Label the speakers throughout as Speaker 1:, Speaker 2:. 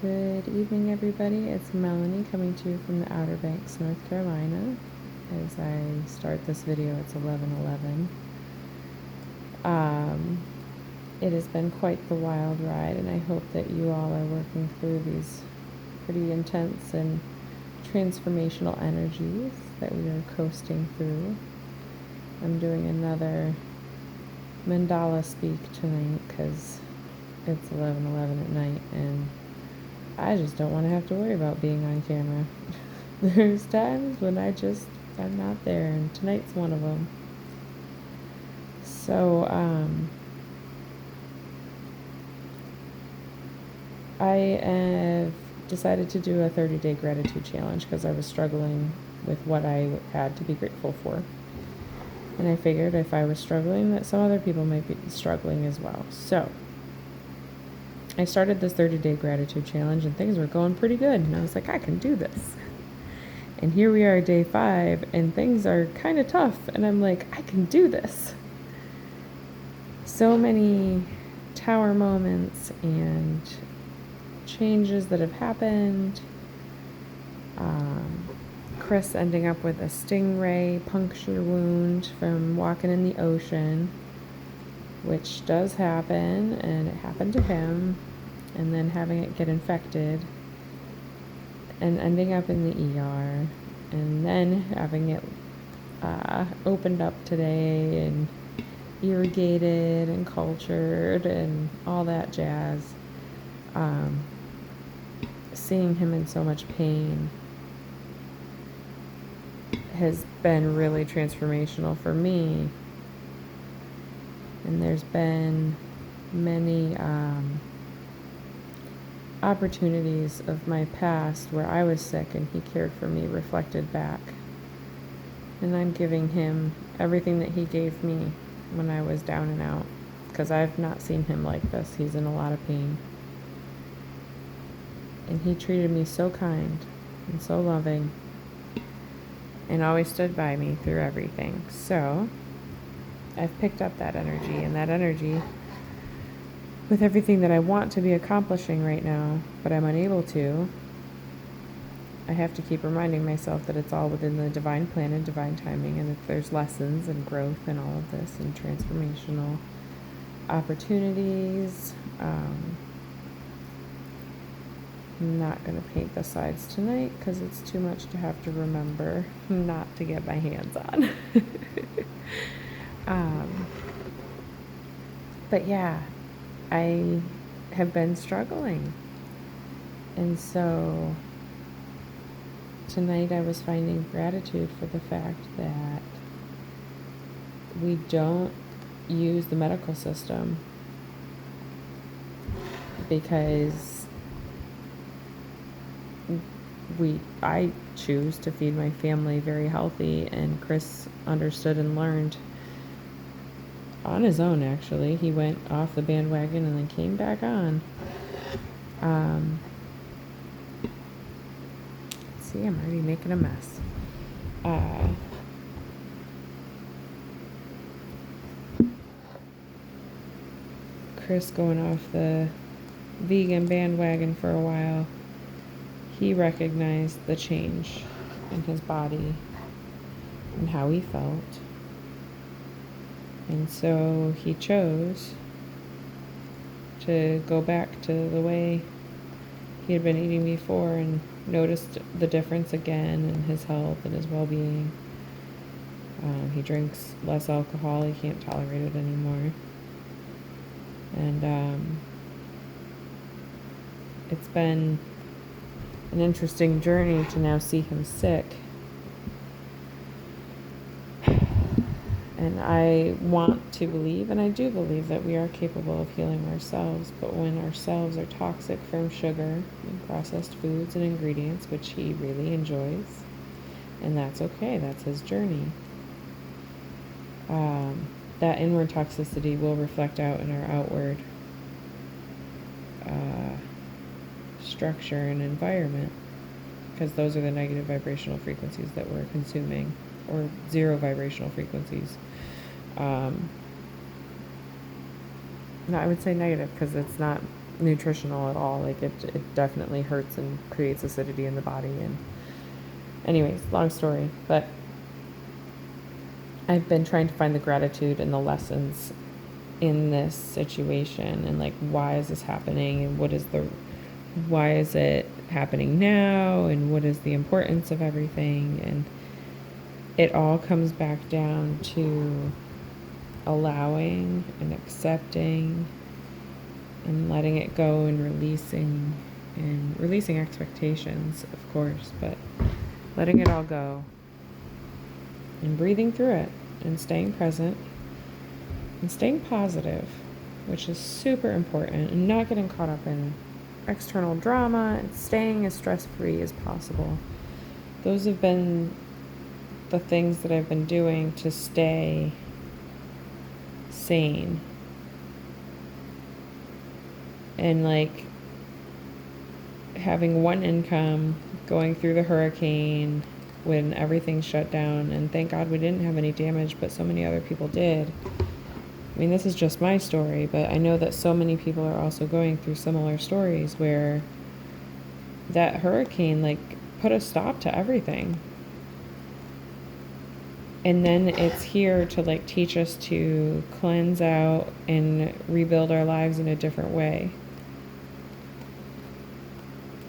Speaker 1: Good evening, everybody. It's Melanie coming to you from the Outer Banks, North Carolina. As I start this video, it's 11:11. It has been quite the wild ride, and I hope that you all are working through these pretty intense and transformational energies that we are coasting through. I'm doing another mandala speak tonight because it's 11:11 at night, and I just don't want to have to worry about being on camera. There's times when I'm not there, and tonight's one of them. So, I have decided to do a 30-day gratitude challenge because I was struggling with what I had to be grateful for. And I figured if I was struggling, that some other people might be struggling as well. So, I started this 30-day gratitude challenge, and things were going pretty good. And I was like, I can do this. And here we are, day 5, and things are kind of tough. And I'm like, I can do this. So many tower moments and changes that have happened. Chris ending up with a stingray puncture wound from walking in the ocean, which does happen, and it happened to him, and then having it get infected and ending up in the ER, and then having it opened up today and irrigated and cultured and all that jazz. Seeing him in so much pain has been really transformational for me. And there's been many opportunities of my past where I was sick and he cared for me reflected back. And I'm giving him everything that he gave me when I was down and out, because I've not seen him like this. He's in a lot of pain. And he treated me so kind and so loving and always stood by me through everything. So I've picked up that energy, and that energy with everything that I want to be accomplishing right now, but I'm unable to. I have to keep reminding myself that it's all within the divine plan and divine timing, and that there's lessons and growth and all of this and transformational opportunities. I'm not going to paint the sides tonight because it's too much to have to remember not to get my hands on. But yeah, I have been struggling. And so tonight I was finding gratitude for the fact that we don't use the medical system, because I choose to feed my family very healthy, and Chris understood and learned on his own. Actually, he went off the bandwagon and then came back on. See, I'm already making a mess. Chris going off the vegan bandwagon for a while, he recognized the change in his body and how he felt. And so he chose to go back to the way he had been eating before, and noticed the difference again in his health and his well-being. He drinks less alcohol. He can't tolerate it anymore. And it's been an interesting journey to now see him sick. And I want to believe, and I do believe, that we are capable of healing ourselves. But when our cells are toxic from sugar and processed foods and ingredients, which he really enjoys, and that's okay, that's his journey, that inward toxicity will reflect out in our outward structure and environment, because those are the negative vibrational frequencies that we're consuming, or zero vibrational frequencies. No, I would say negative because it's not nutritional at all. Like it definitely hurts and creates acidity in the body. And anyways, long story, but I've been trying to find the gratitude and the lessons in this situation, and like, why is this happening, and why is it happening now, and what is the importance of everything. And it all comes back down to allowing and accepting and letting it go, and releasing expectations, of course, but letting it all go and breathing through it and staying present and staying positive, which is super important, and not getting caught up in external drama, and staying as stress-free as possible. Those have been the things that I've been doing to stay sane. And like having one income, going through the hurricane when everything shut down, and thank God we didn't have any damage, but so many other people did. I mean, this is just my story, but I know that so many people are also going through similar stories where that hurricane like put a stop to everything. And then it's here to like teach us to cleanse out and rebuild our lives in a different way.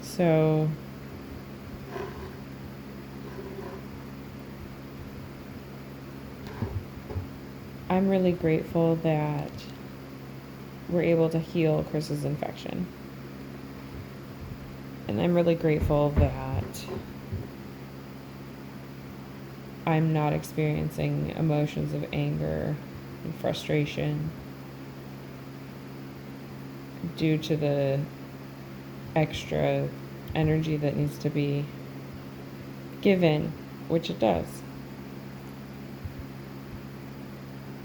Speaker 1: So I'm really grateful that we're able to heal Chris's infection. And I'm really grateful that I'm not experiencing emotions of anger and frustration due to the extra energy that needs to be given, which it does.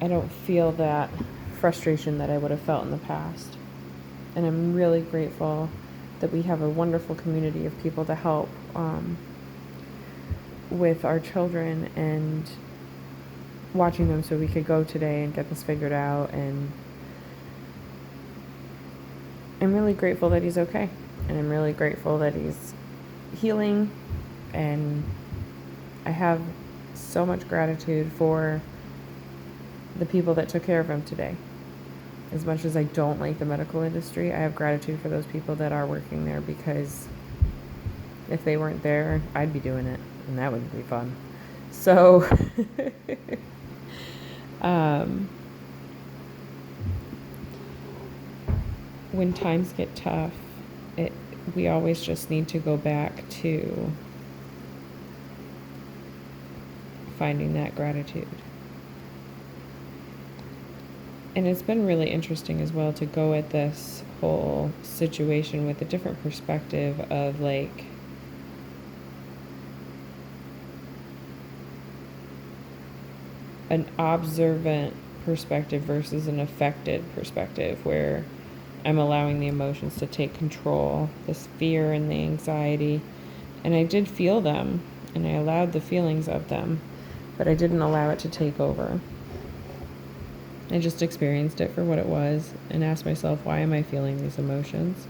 Speaker 1: I don't feel that frustration that I would have felt in the past. And I'm really grateful that we have a wonderful community of people to help with our children and watching them, so we could go today and get this figured out. And I'm really grateful that he's okay. And I'm really grateful that he's healing. And I have so much gratitude for the people that took care of him today. As much as I don't like the medical industry, I have gratitude for those people that are working there, because if they weren't there, I'd be doing it, and that would be fun. So when times get tough, we always just need to go back to finding that gratitude. And it's been really interesting as well to go at this whole situation with a different perspective of like an observant perspective versus an affected perspective, where I'm allowing the emotions to take control, this fear and the anxiety. And I did feel them, and I allowed the feelings of them, but I didn't allow it to take over. I just experienced it for what it was and asked myself, why am I feeling these emotions?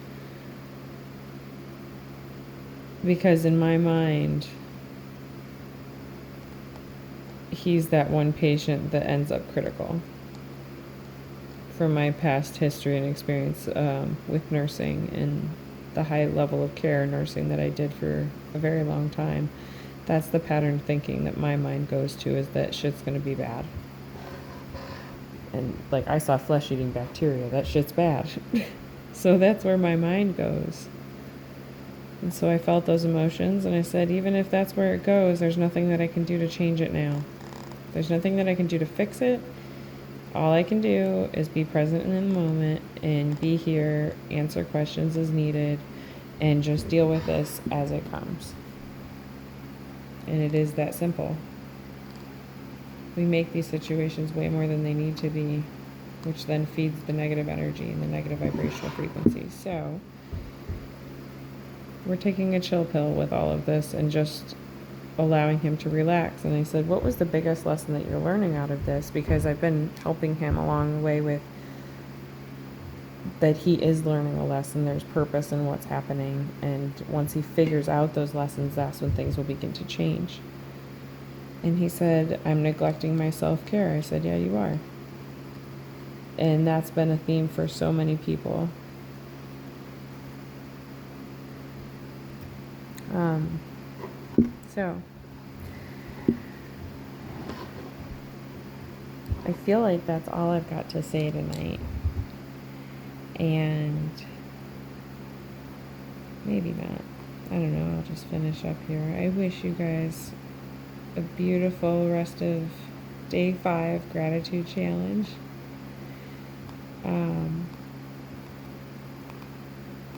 Speaker 1: Because in my mind, he's that one patient that ends up critical. From my past history and experience with nursing and the high level of care nursing that I did for a very long time, that's the pattern thinking that my mind goes to, is that shit's going to be bad. And like, I saw flesh-eating bacteria, that shit's bad. So that's where my mind goes. And so I felt those emotions, and I said, even if that's where it goes, there's nothing that I can do to change it now. There's nothing that I can do to fix it. All I can do is be present in the moment and be here, answer questions as needed, and just deal with this as it comes. And it is that simple. We make these situations way more than they need to be, which then feeds the negative energy and the negative vibrational frequencies. So we're taking a chill pill with all of this and just allowing him to relax. And I said, what was the biggest lesson that you're learning out of this? Because I've been helping him along the way with that he is learning a lesson. There's purpose in what's happening. And once he figures out those lessons, that's when things will begin to change. And he said, I'm neglecting my self-care. I said, yeah, you are. And that's been a theme for so many people. So I feel like that's all I've got to say tonight. And maybe not. I don't know. I'll just finish up here. I wish you guys a beautiful rest of day 5 gratitude challenge.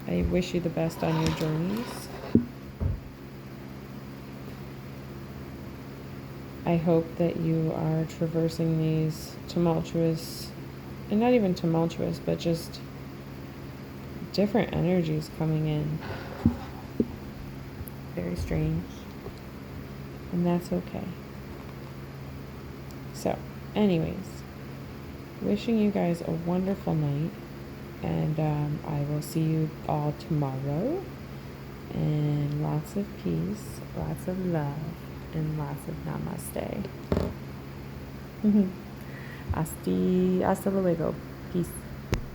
Speaker 1: I wish you the best on your journeys. I hope that you are traversing these tumultuous, and not even tumultuous, but just different energies coming in. Very strange. And that's okay. So, anyways, wishing you guys a wonderful night. And I will see you all tomorrow. And lots of peace, lots of love, and lots of namaste. Hasta luego. Peace.